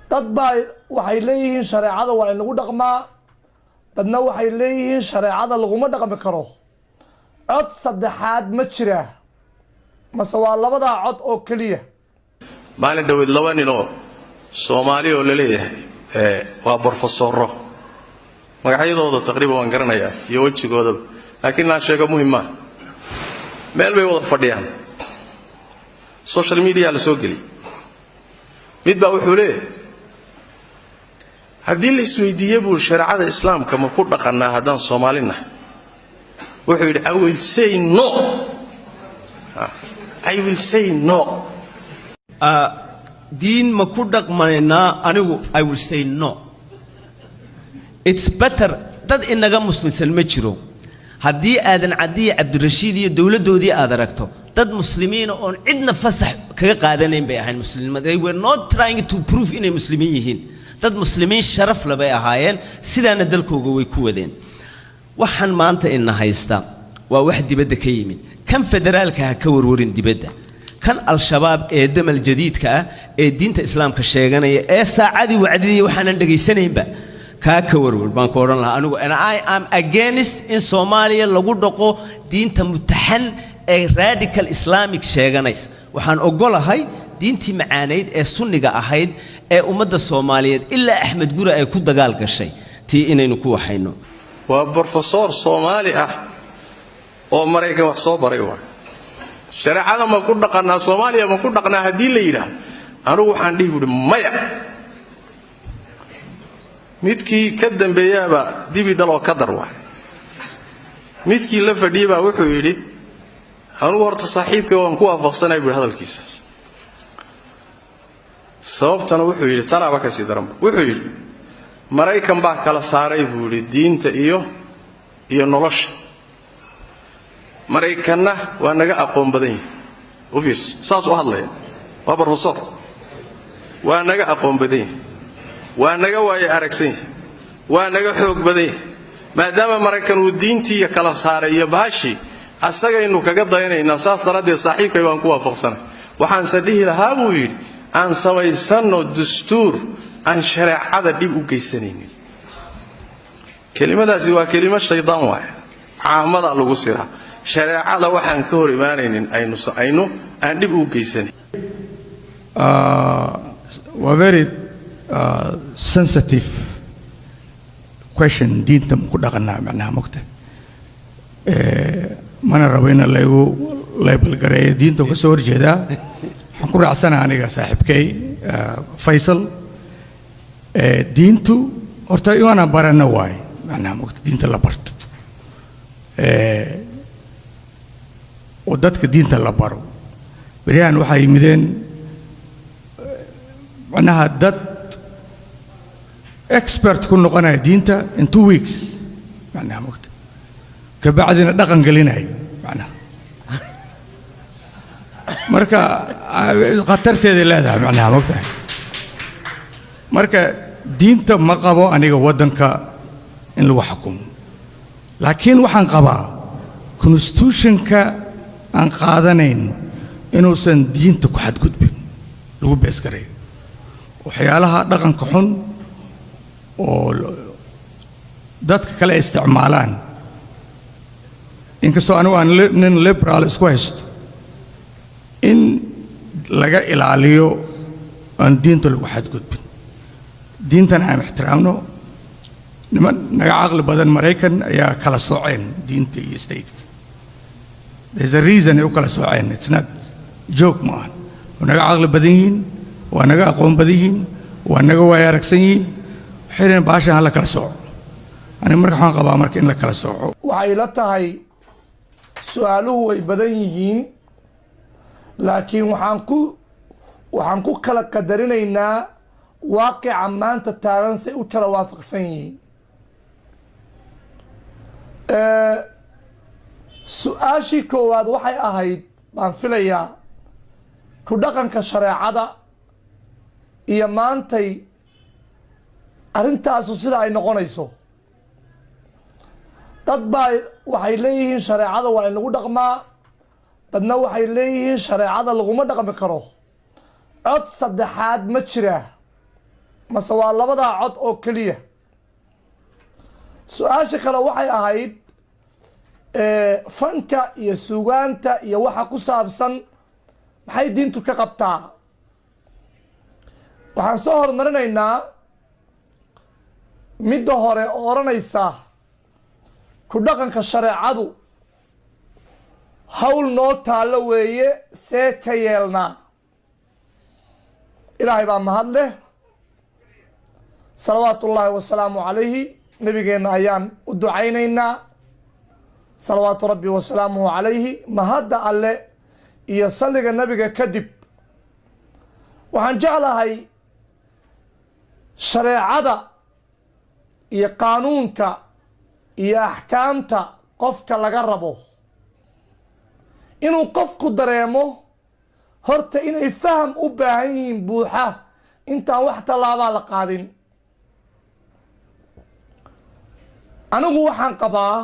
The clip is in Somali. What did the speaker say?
dad baa waxay leeyihiin shareecada waa in lagu dhaqmaa, dadna waxay leeyihiin shareecada laguma dhaqmi karo. cod saddexaad ma jira mase waa labadaa cod oo keliya? maalin dhaweyd laba nin oo Soomaali oo la leeyahay waa professoro magacyadooda taqriiban waan garanayaa iyo wajigooda, laakiin aan sheego muhiim ah. meel bay wada fadhiyaan, social media la soo geli. mid baa wuxuu leeyahay haddii la isweydiiyo buu shareecada islaamka ma ku dhaqanaa haddaan Soomaalina, wuxuu yidhi I will say no. I will say no. diin ma ku dhaqmanaa anigu I will say no. It's better dad inaga muslimsan ma jiro haddii aadan Cadiye Cabdirashiid iyo dawladoodii aad aragto dad muslimiin oo cidna fasax kaga qaadanayn bay ahayn muslimiinta. They were not trying to prove inay muslimiin yihiin. dad muslimiin sharaf la bay ahaayeen, sidaana dalkooga way ku wadeen. waxaan maanta ina haysta waa wax dibadda ka yimid. kan federaalka ha ka warwarin dibadda, kan al-shabaab ee damal jadiidka ah ee diinta islaamka sheeganaya ee saacadii wacdidii waxaan dhageysanaynba ka warwar baan ku oran lahaa anigu. and I am against in Soomaaliya lagu dhaqo diinta mutaxan ee radical islamic sheeganaysa. waxaan ogolahay diintii macaaneyd ee sunniga ahayd ee ummadda Soomaaliyeed ilaa Axmed Gure ay ku dagaal gashay tii inaynu ku waxayno. waa professor Soomaali ah oo Mareykan wax soo baray waa shareecada ma ku dhaqanaa Soomaaliya ma ku dhaqnaa haddii la yiraahdo anigu waxaan dhihi buuri maya. midkii ka dambeeyaba dibi dhaloo ka dar waay. midkii la fadhiyay baa wuxuu yidhi anigu horta saaxiibkay waan ku waafaqsanahay buuri hadalkiisaas. sababtana wuxuu yidhi tanaaba ka sii daran. wuxuu yidhi Mareykan baa kala saaray buuri diinta iyo nolosha. Mareykanna waa naga aqoon badan yahay. Obvious saas u hadlaya waa professor waa naga aqoon badan yahay, waa naga waayo aragsan yahay, waa naga xoog badan yahay. maadaama Mareykan uu diintii kala saaray iyo baashi asagaynu kaga dayanaynaa, saas daradeed saaxiibkay waan ku waafaqsanahay. waxaan sadhihi lahaa buu yidhi aan samaysano dastuur aan shareecada dib u geysanaynin. kelimadaasi waa kelimo shaydaan waay, caamada lagu siraa. shareecada waxaan ka hor imaanaynin aynu aan dib u geysanin. waa very sensitive question diinta ku dhaqanaa macnaha mogta mana rabo in laygu label gareeyo diinta ka soo horjeedaa. waxaan ku raacsanahay aniga saaxiibkay Faisal diintu horta iwaana barana waay macnaha mogta diinta la barto oo dadka diinta la baro. bariyan waxay yimideen macnaha dad expert ku noqonaya diinta in 2 weeks macnaha mogta ka bacdina dhaqan gelinayo macnaha. marka khatarteeda leedahay macnaha mogta. marka diinta ma qabo aniga wadanka in lagu xukumo, laakiin waxaan qabaa constitutionka aan qaadanayno inuusan diinta ku xadgudbin lagu beesgareeyo. waxyaalaha dhaqanka xun oo dadka kale isticmaalaan, inkastoo anigu aan nin liberal isku haysto, in laga ilaaliyo aan diinta lagu xadgudbin. diintan aan ixtiraamno. niman naga caqli badan Mareykan ayaa kala sooceen diinta iyo state. there's a reason ay u kala sooceen. it's not joke ma aha. waa naga caqli badan yihiin, waa naga aqoon badan yihiin, waa naga waaya aragsan yihiin. waxay baashan hala kala sooco. aniga marka waxaan qabaa marka in la kala sooco. waxay la tahay su'aaluhu way badan yihiin, laakiin waxaan ku kala qadarinaynaa waaqica maanta taagan say u kala waafaqsan yihiin. su-aashii koowaad waxay ahayd baan filayaa ku dhaqanka shareecada iyo maantay arrintaasu sida ay noqonayso. dad baa waxay leeyihiin shareecada waa in lagu dhaqmaa, dadna waxay leeyihiin shareecada laguma dhaqmi karo. cod saddexaad ma jira mase waa labadaa cod oo keliya su-aasha kale waxay ahayd fanka iyo sugaanta iyo waxa ku saabsan maxay diintu ka qabtaa waxaan soo hormarinaynaa midda hore oo odhanaysa ku dhaqanka shareecadu hawl noo taallo weeye see ka yeelnaa ilaahay baa mahad leh salawaatu ullaahi wasalaamu calayhi nabigeenna ayaan u ducaynaynaa salawaatu rabbi wasalaamuhu calayhi mahadda alle iyo salliga nabiga kadib waxaan jeclahay shareecada iyo qaanuunka iyo axkaamta qofka laga rabo inuu qofku dareemo horta inay faham u baahan yihiin buuxa intaan wax tallaabaa la qaadin anigu waxaan qabaa